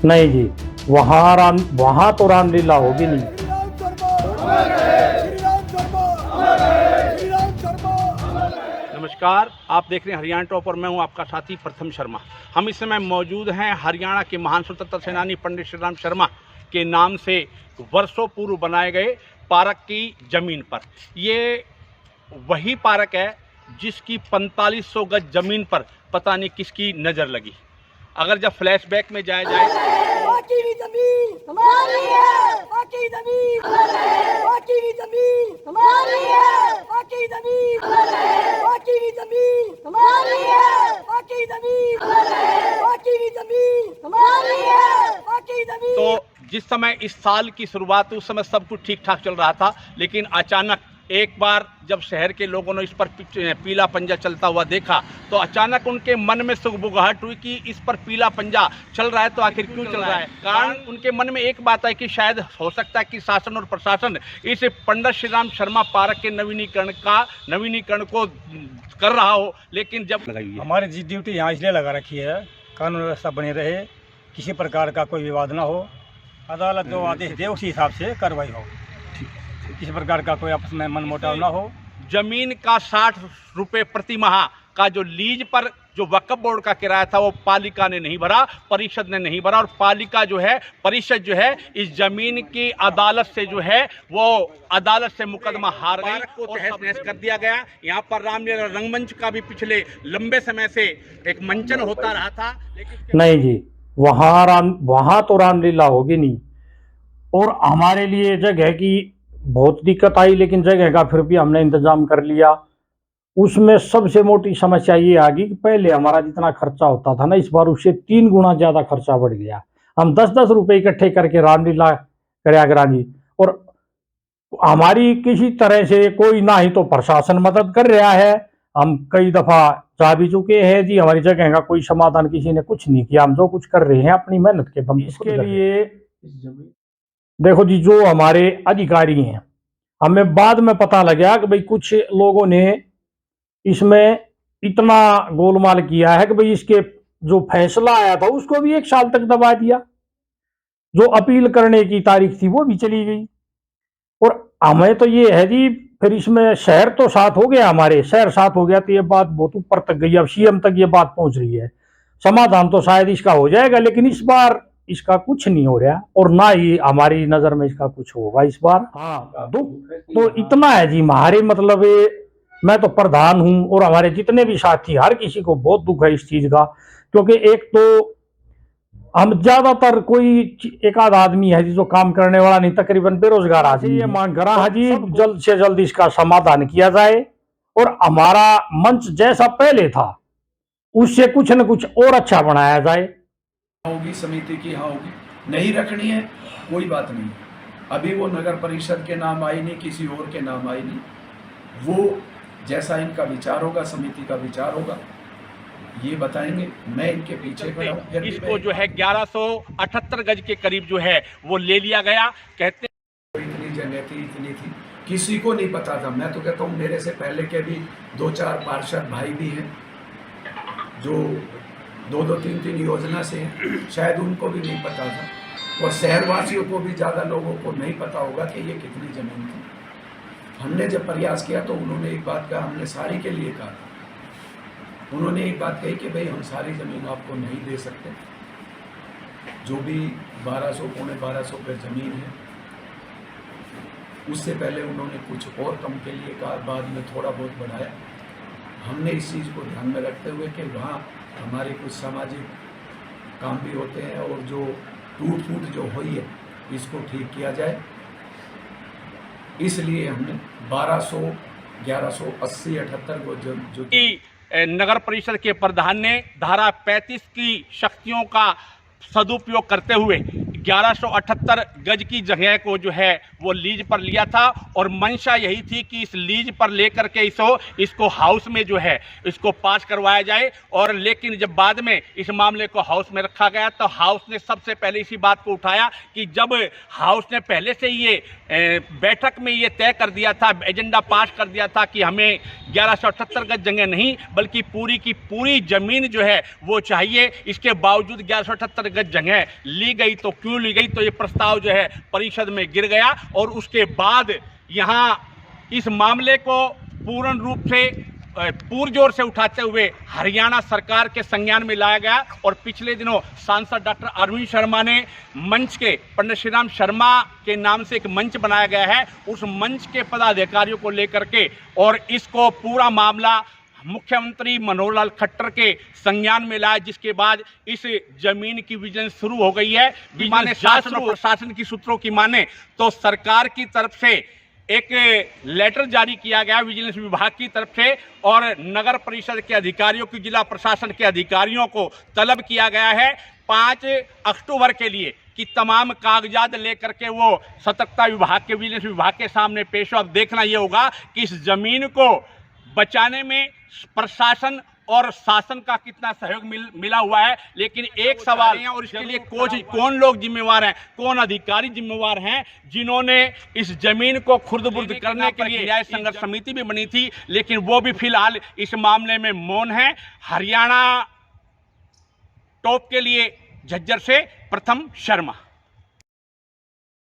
नहीं जी, वहाँ तो रामलीला होगी नहीं। नमस्कार, आप देख रहे हैं हरियाणा टॉप और मैं हूं आपका साथी प्रथम शर्मा। हम इस समय मौजूद हैं हरियाणा के महान स्वतंत्रता सेनानी पंडित श्री राम शर्मा के नाम से वर्षों पूर्व बनाए गए पार्क की ज़मीन पर। ये वही पार्क है जिसकी 4500 गज ज़मीन पर पता नहीं किसकी नज़र लगी। अगर जब फ्लैशबैक में जाया जाए, बाकी की जमीन हमारी है, बाकी जमीन बाकी की जमीन हमारी है, बाकी जमीन बाकी की जमीन हमारी है, बाकी जमीन बाकी की जमीन हमारी है, बाकी जमीन। तो जिस समय इस साल की शुरुआत उस समय सब कुछ ठीक ठाक चल रहा था, लेकिन अचानक एक बार जब शहर के लोगों ने इस पर पीला पंजा चलता हुआ देखा तो अचानक उनके मन में सुगबुगाहट हुई कि इस पर पीला पंजा चल रहा है तो आखिर क्यों चल रहा है। कारण उनके मन में एक बात है कि शायद हो सकता है कि शासन और प्रशासन इस पंडित श्री राम शर्मा पार्क के नवीनीकरण को कर रहा हो, लेकिन जब हमारी ड्यूटी यहाँ इसलिए लगा रखी है, कानून व्यवस्था बनी रहे, किसी प्रकार का कोई विवाद ना हो, अदालत जो आदेश दे उसी हिसाब से कार्रवाई हो, किसी प्रकार का कोई आपस में मनमुटाव ना हो। जमीन का 60 रुपये प्रति माह का जो लीज पर जो वक्फ बोर्ड का किराया था वो पालिका ने नहीं भरा, परिषद ने नहीं भरा, और पालिका जो है, परिषद जो है, इस जमीन की अदालत से जो है वो अदालत से मुकदमा हार गई को तहस नहस कर दिया गया। यहाँ पर रामलीला रंगमंच का भी पिछले लंबे समय से एक मंचन होता रहा था, लेकिन नहीं जी, वहाँ तो रामलीला होगी नहीं। और हमारे लिए जगह की बहुत दिक्कत आई, लेकिन जगह का फिर भी हमने इंतजाम कर लिया। उसमें सबसे मोटी समस्या ये आ गई कि पहले हमारा जितना खर्चा होता था ना, इस बार उससे 3 गुना ज़्यादा खर्चा बढ़ गया। हम 10-10 रुपये इकट्ठे करके रामलीला कराया जी, और हमारी किसी तरह से कोई ना ही तो प्रशासन मदद कर रहा है, हम कई दफ़ा जा भी चुके हैं जी, हमारी जगह का कोई समाधान किसी ने कुछ नहीं किया। हम जो कुछ कर रहे हैं अपनी मेहनत के दम। इसके लिए देखो जी, जो हमारे अधिकारी हैं, हमें बाद में पता लगा कि भाई कुछ लोगों ने इसमें इतना गोलमाल किया है कि भाई इसके जो फैसला आया था उसको भी 1 साल तक दबा दिया, जो अपील करने की तारीख थी वो भी चली गई। और हमें तो ये है जी, फिर इसमें शहर तो साथ हो गया, हमारे शहर साथ हो गया तो ये बात बहुत ऊपर तक गई, अब सीएम तक ये बात पहुंच रही है। समाधान तो शायद इसका हो जाएगा, लेकिन इस बार इसका कुछ नहीं हो रहा, और ना ही हमारी नजर में इसका कुछ होगा इस बार। हाँ, दुख तो इतना है जी हमारे, मतलब मैं तो प्रधान हूं और हमारे जितने भी साथी, हर किसी को बहुत दुख है इस चीज का। क्योंकि एक तो हम ज्यादातर कोई एक आध आदमी है जो काम करने वाला नहीं, तकरीबन बेरोजगार आदमी। ये मांग करा है जी, जल्द से जल्द इसका समाधान किया जाए, और हमारा मंच जैसा पहले था उससे कुछ न कुछ और अच्छा बनाया जाए। होगी समिति की, हाँ होगी, नहीं रखनी है कोई बात नहीं। अभी वो नगर परिषद के नाम आई नहीं, किसी और के नाम आई नहीं, वो जैसा इनका विचार होगा, समिति का विचार होगा, ये बताएंगे। मैं इनके पीछे खड़ा हूं। इसको जो है 1178 गज के करीब जो है वो ले लिया गया। कहते इतनी जगह थी, इतनी थी, किसी को नहीं पता था। मैं तो कहता हूँ मेरे से पहले के भी 2-4 पार्षद भाई भी हैं जो 2-2, 3-3 योजना से हैं, शायद उनको भी नहीं पता था, और शहरवासियों को भी ज़्यादा लोगों को नहीं पता होगा कि ये कितनी ज़मीन थी। हमने जब प्रयास किया तो उन्होंने एक बात कहा, हमने सारी के लिए कहा, उन्होंने एक बात कही कि भाई हम सारी ज़मीन आपको नहीं दे सकते, जो भी 1200 पौने 1200 पे ज़मीन है। उससे पहले उन्होंने कुछ और कम के लिए कहा, बाद में थोड़ा बहुत बढ़ाया। हमने इस चीज़ को ध्यान में रखते हुए कि वहाँ हमारे कुछ सामाजिक काम भी होते हैं, और जो टूट फूट जो हुई है इसको ठीक किया जाए, इसलिए हमने 1200, 1180, 78 को जो नगर परिषद के प्रधान ने धारा 35 की शक्तियों का सदुपयोग करते हुए 1178 गज की जगह को जो है वो लीज पर लिया था और मंशा यही थी कि इस लीज पर लेकर के इसको हाउस में जो है इसको पास करवाया जाए। और लेकिन जब बाद में इस मामले को हाउस में रखा गया तो हाउस ने सबसे पहले इसी बात को उठाया कि जब हाउस ने पहले से ये बैठक में ये तय कर दिया था, एजेंडा पास कर दिया था कि हमें 1178 गज जगह नहीं बल्कि पूरी की पूरी ज़मीन जो है वो चाहिए, इसके बावजूद 1178 गज जगह ली गई। तो क्यों ली गई? तो ये प्रस्ताव जो है परिषद में गिर गया और उसके बाद यहाँ इस मामले को पूर्ण रूप से पुरजोर से उठाते हुए हरियाणा सरकार के संज्ञान में लाया गया। और पिछले दिनों सांसद डॉक्टर अरविंद शर्मा ने मंच के पंडित श्री राम शर्मा के नाम से एक मंच बनाया गया है, उस मंच के पदाधिकारियों को लेकर के और इसको पूरा मामला मुख्यमंत्री मनोहर लाल खट्टर के संज्ञान में लाया, जिसके बाद इस जमीन की विजिलेंस शुरू हो गई है। माने शासन और प्रशासन की सूत्रों की माने तो सरकार की तरफ से एक लेटर जारी किया गया विजिलेंस विभाग की तरफ से और नगर परिषद के अधिकारियों की, जिला प्रशासन के अधिकारियों को तलब किया गया है 5 अक्टूबर के लिए कि तमाम कागजात लेकर के वो सतर्कता विभाग के, विजिलेंस विभाग के सामने पेश हो। अब देखना ये होगा कि इस जमीन को बचाने में प्रशासन और शासन का कितना सहयोग मिला हुआ है। लेकिन एक सवाल है और इसके लिए कौन लोग जिम्मेवार हैं, कौन अधिकारी जिम्मेवार हैं जिन्होंने इस जमीन को खुर्द-बुर्द करने के लिए न्याय संघर्ष समिति भी बनी थी, लेकिन वो भी फिलहाल इस मामले में मौन है। हरियाणा टॉप के लिए झज्जर से प्रथम शर्मा।